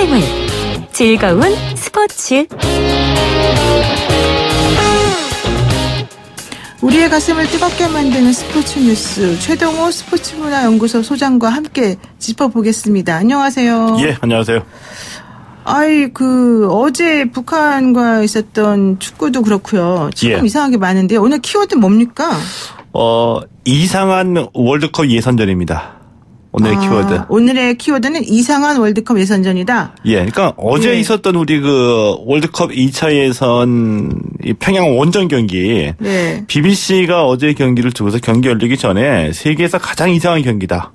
생활, 즐거운 스포츠. 우리의 가슴을 뜨겁게 만드는 스포츠 뉴스, 최동호 스포츠문화연구소 소장과 함께 짚어보겠습니다. 안녕하세요. 예, 안녕하세요. 어제 북한과 있었던 축구도 그렇고요. 참 예. 이상하게 많은데 오늘 키워드 뭡니까? 이상한 월드컵 예선전입니다. 오늘의 키워드. 오늘의 키워드는 이상한 월드컵 예선전이다. 예, 그러니까 어제 예. 있었던 우리 월드컵 2차 예선 평양 원정 경기. 네. BBC가 어제 경기를 두고서 경기 열리기 전에 세계에서 가장 이상한 경기다.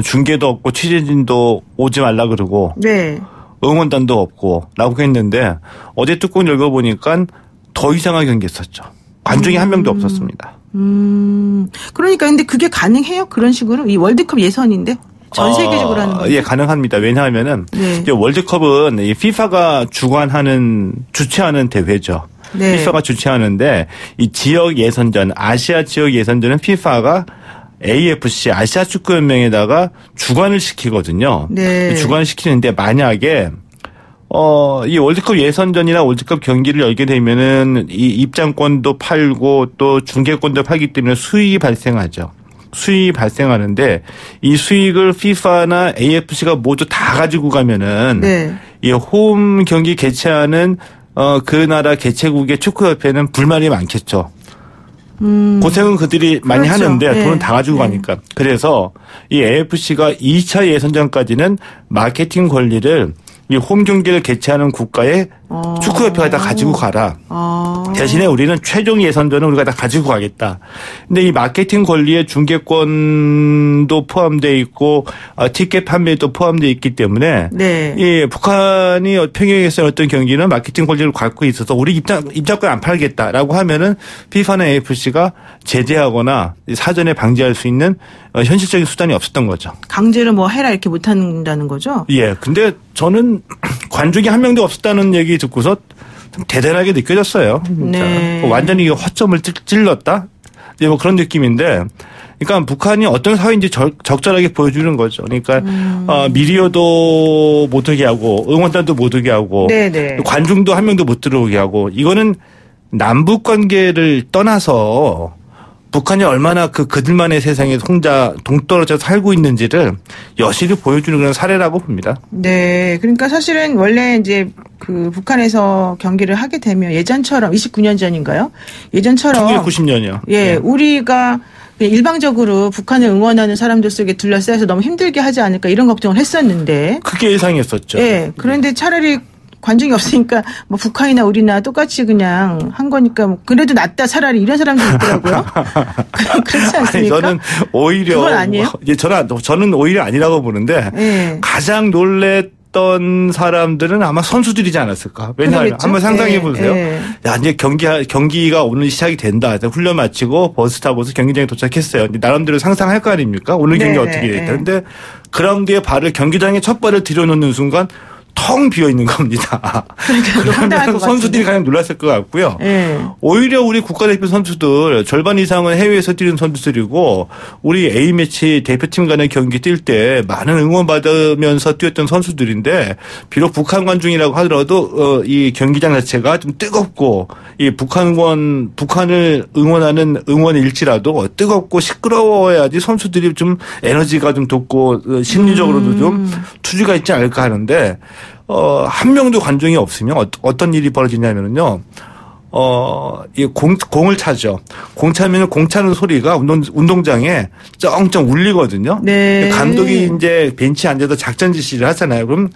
중계도 없고 취재진도 오지 말라 그러고. 네. 응원단도 없고 라고 했는데 어제 뚜껑 열어보니까 더 이상한 경기였었죠. 관중이 한 명도 없었습니다. 그러니까 근데 그게 가능해요? 그런 식으로? 이 월드컵 예선인데? 전 세계적으로 하는 거예요? 예, 가능합니다. 왜냐하면은 네. 이제 월드컵은 이 FIFA가 주최하는 대회죠. 네. FIFA가 주최하는데 이 지역 예선전, 아시아 지역 예선전은 FIFA가 AFC 아시아 축구 연맹에다가 주관을 시키거든요. 네. 주관을 시키는데 만약에 이 월드컵 예선전이나 월드컵 경기를 열게 되면은 이 입장권도 팔고 또 중계권도 팔기 때문에 수익이 발생하죠. 수익이 발생하는데 이 수익을 FIFA나 AFC가 모두 다 가지고 가면은 네. 이 홈 경기 개최하는 그 나라 개최국의 축구협회는 불만이 많겠죠. 고생은 그들이 많이 그렇죠. 하는데 네. 돈은 다 가지고 가니까. 그래서 이 AFC가 2차 예선전까지는 마케팅 권리를 이 홈 경기를 개최하는 국가의 축구협회가 다 가지고 가라. 대신에 우리는 최종 예선전은 우리가 다 가지고 가겠다. 근데 이 마케팅 권리에 중계권도 포함되어 있고 티켓 판매도 포함되어 있기 때문에 네. 이 북한이 평양에서 어떤 경기는 마케팅 권리를 갖고 있어서 우리 입장권 안 팔겠다라고 하면은 FIFA나 AFC가 제재하거나 사전에 방지할 수 있는 현실적인 수단이 없었던 거죠. 강제로 뭐 해라 이렇게 못 한다는 거죠? 예. 근데 저는 관중이 한 명도 없었다는 얘기 듣고서 좀 대단하게 느껴졌어요. 네. 완전히 허점을 찔렀다? 뭐 그런 느낌인데, 그러니까 북한이 어떤 사회인지 적절하게 보여주는 거죠. 그러니까 미디어도 못 오게 하고 응원단도 못 오게 하고 네네. 관중도 한 명도 못 들어오게 하고 이거는 남북 관계를 떠나서 북한이 얼마나 그들만의 세상에 혼자 동떨어져 살고 있는지를 여실히 보여주는 그런 사례라고 봅니다. 네. 그러니까 사실은 원래 이제 그 북한에서 경기를 하게 되면 예전처럼 29년 전인가요? 예전처럼 1990년이요. 예, 우리가 일방적으로 북한을 응원하는 사람들 속에 둘러싸여서 너무 힘들게 하지 않을까 이런 걱정을 했었는데. 그게 예상했었죠. 예. 그런데 차라리 관중이 없으니까 뭐 북한이나 우리나 똑같이 그냥 한 거니까 뭐 그래도 낫다 차라리 이런 사람들이 있더라고요. 그렇지 않습니까? 아니, 저는 오히려 그건 아니에요? 저는 오히려 아니라고 보는데 예. 가장 놀랬던 사람들은 아마 선수들이지 않았을까? 왜냐하면 그러겠죠? 한번 상상해 보세요. 예. 야, 이제 경기가 오늘 시작이 된다. 훈련 마치고 버스 타고서 경기장에 도착했어요. 나름대로 상상할 거 아닙니까? 오늘 경기 네네. 어떻게 됐다. 근데 그라운드에 경기장에 첫 발을 들여놓는 순간 텅 비어 있는 겁니다. 그러면 선수들이 가장 놀랐을 것 같고요. 네. 오히려 우리 국가대표 선수들 절반 이상은 해외에서 뛰는 선수들이고 우리 A매치 대표팀 간의 경기 뛸 때 많은 응원받으면서 뛰었던 선수들인데 비록 북한 관중이라고 하더라도 이 경기장 자체가 좀 뜨겁고 이 북한을 응원하는 응원일지라도 뜨겁고 시끄러워야지 선수들이 좀 에너지가 좀 돋고 심리적으로도 좀 투지가 있지 않을까 하는데 한 명도 관중이 없으면 어떤 일이 벌어지냐면요. 이 공을 차죠. 공 차면 공 차는 소리가 운동장에 쩡쩡 울리거든요. 네. 감독이 이제 벤치에 앉아서 작전 지시를 하잖아요. 그럼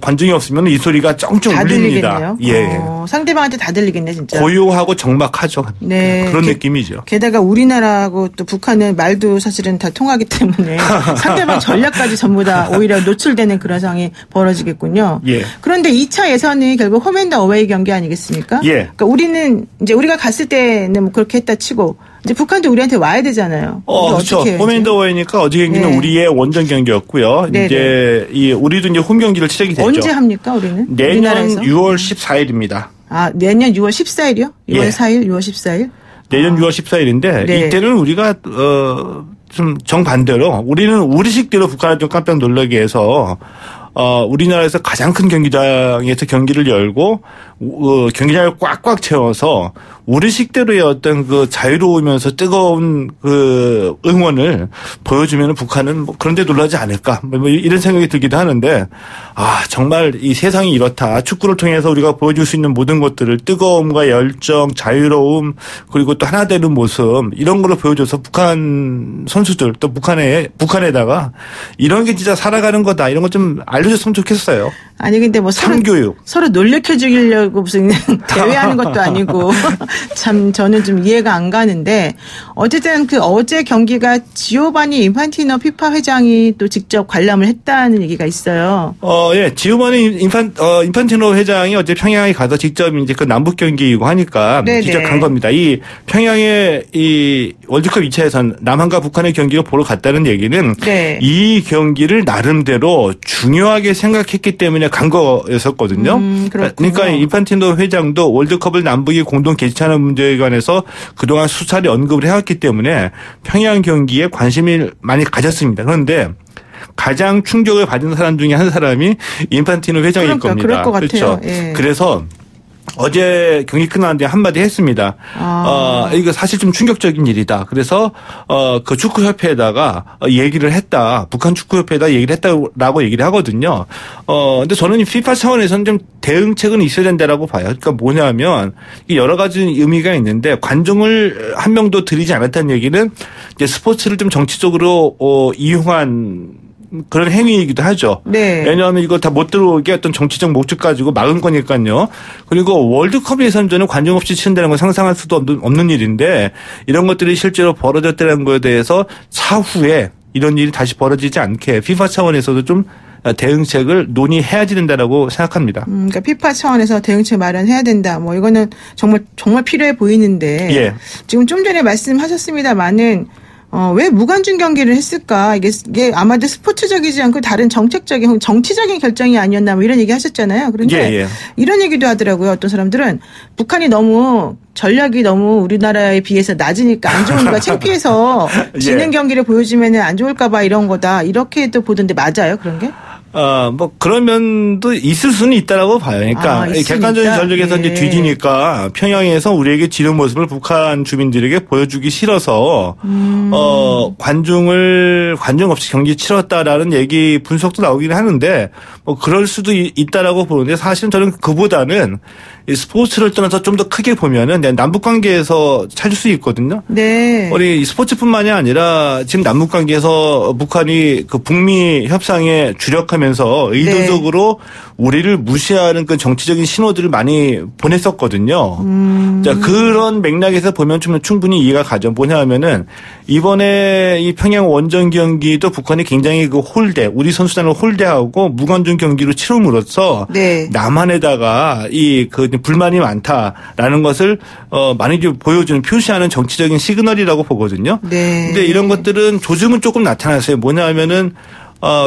관중이 없으면 이 소리가 쩡쩡 울립니다. 예. 상대방한테 다 들리겠네 진짜. 고요하고 적막하죠. 네. 그런 느낌이죠. 게다가 우리나라하고 또 북한은 말도 사실은 다 통하기 때문에 상대방 전략까지 전부 다 오히려 노출되는 그런 상황이 벌어지겠군요. 예. 그런데 2차 예선이 결국 홈앤더 어웨이 경기 아니겠습니까? 예. 그러니까 우리는 이제 우리가 갔을 때는 뭐 그렇게 했다 치고 이제 북한도 우리한테 와야 되잖아요. 그렇죠. 홈앤더웨이니까 어제 경기는 네. 우리의 원정 경기였고요. 네네. 이제 우리도 이제 홈 경기를 치르게 되죠. 언제 합니까 우리는? 내년 우리나라에서? 6월 14일입니다. 아, 내년 6월 14일이요? 6월 예. 4일, 6월 14일? 내년 6월 14일인데 네. 이때는 우리가 좀 정반대로 우리는 우리식대로 북한을 좀 깜짝 놀라게 해서 우리나라에서 가장 큰 경기장에서 경기를 열고 경기장을 꽉꽉 채워서 우리식대로의 어떤 그 자유로우면서 뜨거운 그 응원을 보여주면 북한은 뭐 그런 데 놀라지 않을까 뭐 이런 생각이 들기도 하는데 정말 이 세상이 이렇다. 축구를 통해서 우리가 보여줄 수 있는 모든 것들을 뜨거움과 열정, 자유로움 그리고 또 하나 되는 모습 이런 걸로 보여줘서 북한 선수들 또 북한에다가 이런 게 진짜 살아가는 거다. 이런 거 좀 알려줬으면 좋겠어요. 아니 근데 뭐 서로 놀래켜 주려고 무슨 대회하는 것도 아니고 참 저는 좀 이해가 안 가는데 어쨌든 그 어제 경기가 지오바니 인판티노 피파 회장이 또 직접 관람을 했다는 얘기가 있어요. 예, 지오바니 인판티노 회장이 어제 평양에 가서 직접 이제 그 남북 경기이고 하니까 네네. 직접 간 겁니다. 이 평양에 이 월드컵 2차에선 남한과 북한의 경기를 보러 갔다는 얘기는 네. 이 경기를 나름대로 중요하게 생각했기 때문에 간 거였었거든요. 그러니까 인판티노 회장도 월드컵을 남북이 공동 개최하는 문제에 관해서 그동안 수차례 언급을 해왔기 때문에 평양 경기에 관심을 많이 가졌습니다. 그런데 가장 충격을 받은 사람 중에 한 사람이 인판티노 회장일 겁니다. 그럴 것 같아요. 그렇죠. 예. 그래서 어제 경기 끝나는데 한마디 했습니다. 이거 사실 좀 충격적인 일이다. 그래서 그 축구협회에다가 얘기를 했다. 북한 축구협회에다 얘기를 했다라고 얘기를 하거든요. 근데 저는 이 FIFA 차원에서는 좀 대응책은 있어야 된다라고 봐요. 그러니까 뭐냐면 여러 가지 의미가 있는데 관중을 한 명도 들이지 않았다는 얘기는 이제 스포츠를 좀 정치적으로 이용한 그런 행위이기도 하죠. 네. 왜냐하면 이거 다 못 들어오게 어떤 정치적 목적 가지고 막은 거니까요. 그리고 월드컵 예선전은 관중 없이 치른다는 건 상상할 수도 없는 일인데 이런 것들이 실제로 벌어졌다는 거에 대해서 차후에 이런 일이 다시 벌어지지 않게 FIFA 차원에서도 좀 대응책을 논의해야 된다라고 생각합니다. 그러니까 피파 차원에서 대응책 마련해야 된다. 뭐 이거는 정말 필요해 보이는데 예. 지금 좀 전에 말씀하셨습니다만은 왜 무관중 경기를 했을까? 이게 아마도 스포츠적이지 않고 다른 정치적인 결정이 아니었나 뭐 이런 얘기 하셨잖아요. 그런데 예. 이런 얘기도 하더라고요. 어떤 사람들은 북한이 전력이 너무 우리나라에 비해서 낮으니까 안 좋으니까 창피해서 지는 경기를 보여주면 안 좋을까 봐 이런 거다. 이렇게 또 보던데 맞아요? 그런 게? 뭐 그런 면도 있을 수는 있다라고 봐요. 그러니까 객관적인 전력에서 이제 뒤지니까 평양에서 우리에게 지는 모습을 북한 주민들에게 보여주기 싫어서 관중 없이 경기 치렀다라는 얘기 분석도 나오긴 하는데 뭐 그럴 수도 있다라고 보는데 사실은 저는 그보다는 이 스포츠를 떠나서 좀 더 크게 보면은 남북 관계에서 찾을 수 있거든요. 네. 우리 스포츠뿐만이 아니라 지금 남북 관계에서 북한이 그 북미 협상에 주력하면서 의도적으로 우리를 무시하는 그 정치적인 신호들을 많이 보냈었거든요. 자, 그런 맥락에서 보면 좀 충분히 이해가 가죠. 뭐냐면은 이번에 이 평양 원정 경기도 북한이 굉장히 그 우리 선수단을 홀대하고 무관중 경기로 치름으로써 남한에다가 그 불만이 많다라는 것을 많이 보여주는 표시하는 정치적인 시그널이라고 보거든요. 네. 근데 이런 것들은 조짐은 조금 나타났어요. 뭐냐면은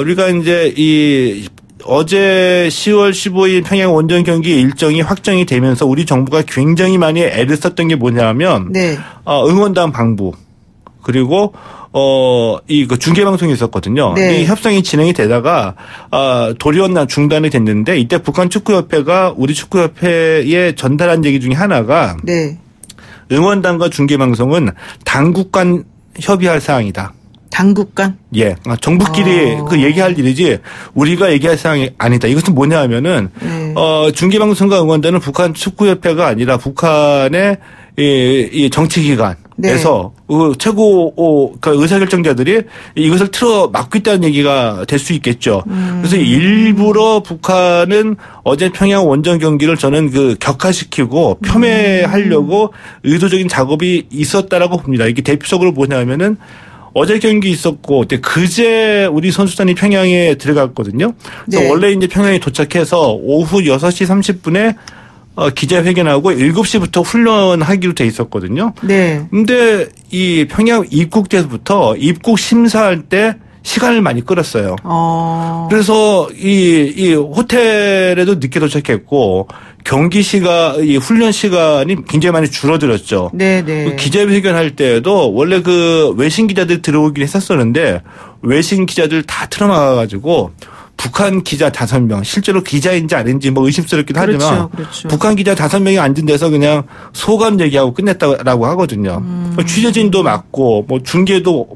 우리가 이제 어제 10월 15일 평양 원정 경기 일정이 확정이 되면서 우리 정부가 굉장히 많이 애를 썼던 게 뭐냐면 응원단 방부 그리고 그 중계 방송이 있었거든요. 이 협상이 진행이 되다가 돌연 중단이 됐는데 이때 북한 축구협회가 우리 축구협회에 전달한 얘기 중에 하나가 응원단과 중계 방송은 당국 간 협의할 사항이다. 당국 간? 예. 정부끼리 그 얘기할 일이지 우리가 얘기할 사항이 아니다. 이것은 뭐냐 하면은 중계 방송과 응원단은 북한 축구협회가 아니라 북한의 이 정치기관에서 최고 의사결정자들이 이것을 틀어 막고 있다는 얘기가 될 수 있겠죠. 그래서 일부러 북한은 어제 평양 원정 경기를 저는 격화시키고 폄훼하려고 의도적인 작업이 있었다라고 봅니다. 이게 대표적으로 뭐냐면은 어제 경기 있었고 그제 우리 선수단이 평양에 들어갔거든요. 그래서 원래 이제 평양에 도착해서 오후 6시 30분에 기자회견하고 7시부터 훈련하기로 돼 있었거든요. 근데 이 평양 입국대부터 입국 심사할 때 시간을 많이 끌었어요. 그래서 이 호텔에도 늦게 도착했고 이 훈련 시간이 굉장히 많이 줄어들었죠. 기자회견할 때에도 원래 외신 기자들 들어오긴 했었었는데 외신 기자들 다 틀어막아가지고 북한 기자 5명, 실제로 기자인지 아닌지 뭐 의심스럽기도 하지만 그렇죠. 북한 기자 5명이 앉은 데서 그냥 소감 얘기하고 끝냈다라고 하거든요. 취재진도 맡고 뭐 중계도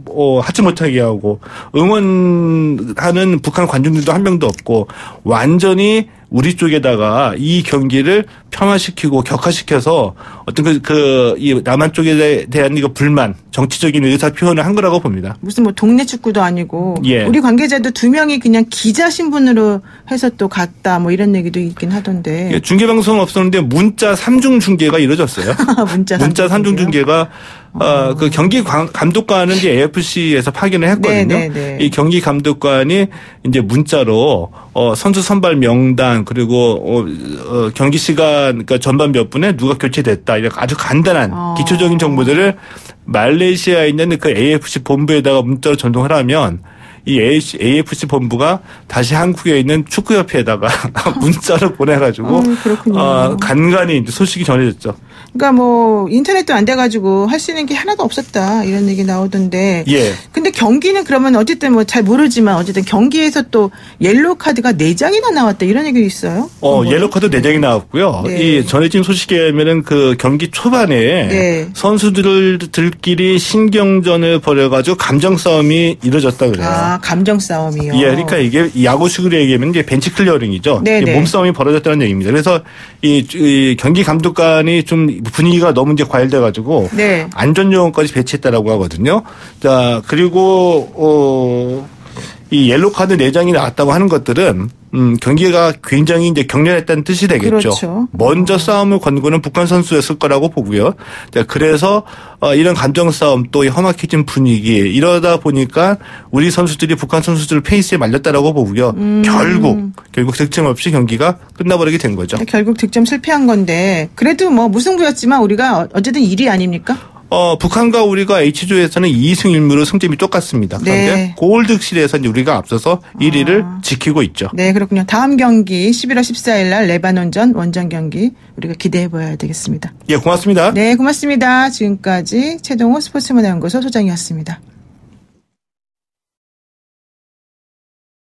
하지 못하게 하고 응원하는 북한 관중들도 한 명도 없고 완전히 우리 쪽에다가 이 경기를 평화시키고 격화시켜서 어떤 이 남한 쪽에 대한 이거 불만, 정치적인 의사 표현을 한 거라고 봅니다. 무슨 뭐 동네 축구도 아니고 예. 우리 관계자도 2명이 그냥 기자 신분으로 해서 또 갔다 뭐 이런 얘기도 있긴 하던데. 예, 중계방송 없었는데 문자 3중 중계가 이루어졌어요. 문자 3중 중계가 그 경기 감독관은 이제 AFC에서 파견을 했거든요. 네네네. 이 경기 감독관이 이제 문자로 선수 선발 명단 그리고 경기 시간 그러니까 전반 몇 분에 누가 교체됐다 이렇게 아주 간단한 기초적인 정보들을 말레이시아에 있는 그 AFC 본부에다가 문자로 전송을 하면 이 AFC 본부가 다시 한국에 있는 축구협회에다가 문자로 보내가지고 간간히 이제 소식이 전해졌죠. 그러니까 뭐 인터넷도 안 돼가지고 할 수 있는 게 하나도 없었다 이런 얘기 나오던데. 예. 근데 경기는 그러면 어쨌든 뭐 잘 모르지만 어쨌든 경기에서 또 옐로우 카드가 4장이나 나왔다 이런 얘기도 있어요. 옐로우 카드 4장이 나왔고요. 네. 이 전해진 소식에 의하면은 그 경기 초반에 네. 선수들끼리 신경전을 벌여가지고 감정 싸움이 이루어졌다 그래요. 아, 감정 싸움이요. 예, 그러니까 이게 야구식으로 얘기하면 이제 벤치 클리어링이죠. 몸싸움이 벌어졌다는 얘기입니다. 그래서 이 경기 감독관이 좀 분위기가 너무 이제 과열돼가지고 네. 안전요원까지 배치했다라고 하거든요. 자, 그리고 이 옐로우 카드 4장이 나왔다고 하는 것들은 경기가 굉장히 이제 격렬했다는 뜻이 되겠죠. 그렇죠. 먼저 싸움을 건 거는 북한 선수였을 거라고 보고요. 자, 그래서 이런 감정 싸움 또 험악해진 분위기 이러다 보니까 우리 선수들이 북한 선수들 페이스에 말렸다라고 보고요. 결국 득점 없이 경기가 끝나버리게 된 거죠. 결국 득점 실패한 건데 그래도 뭐 무승부였지만 우리가 어쨌든 1위 아닙니까? 북한과 우리가 H조에서는 2승 1무로 승점이 똑같습니다. 그런데 네. 골득실에서 이제 우리가 앞서서 1위를 지키고 있죠. 네, 그렇군요. 다음 경기 11월 14일 날 레바논전 원정 경기 우리가 기대해 봐야 되겠습니다. 예, 고맙습니다. 네, 고맙습니다. 지금까지 최동호 스포츠문화연구소 소장이었습니다.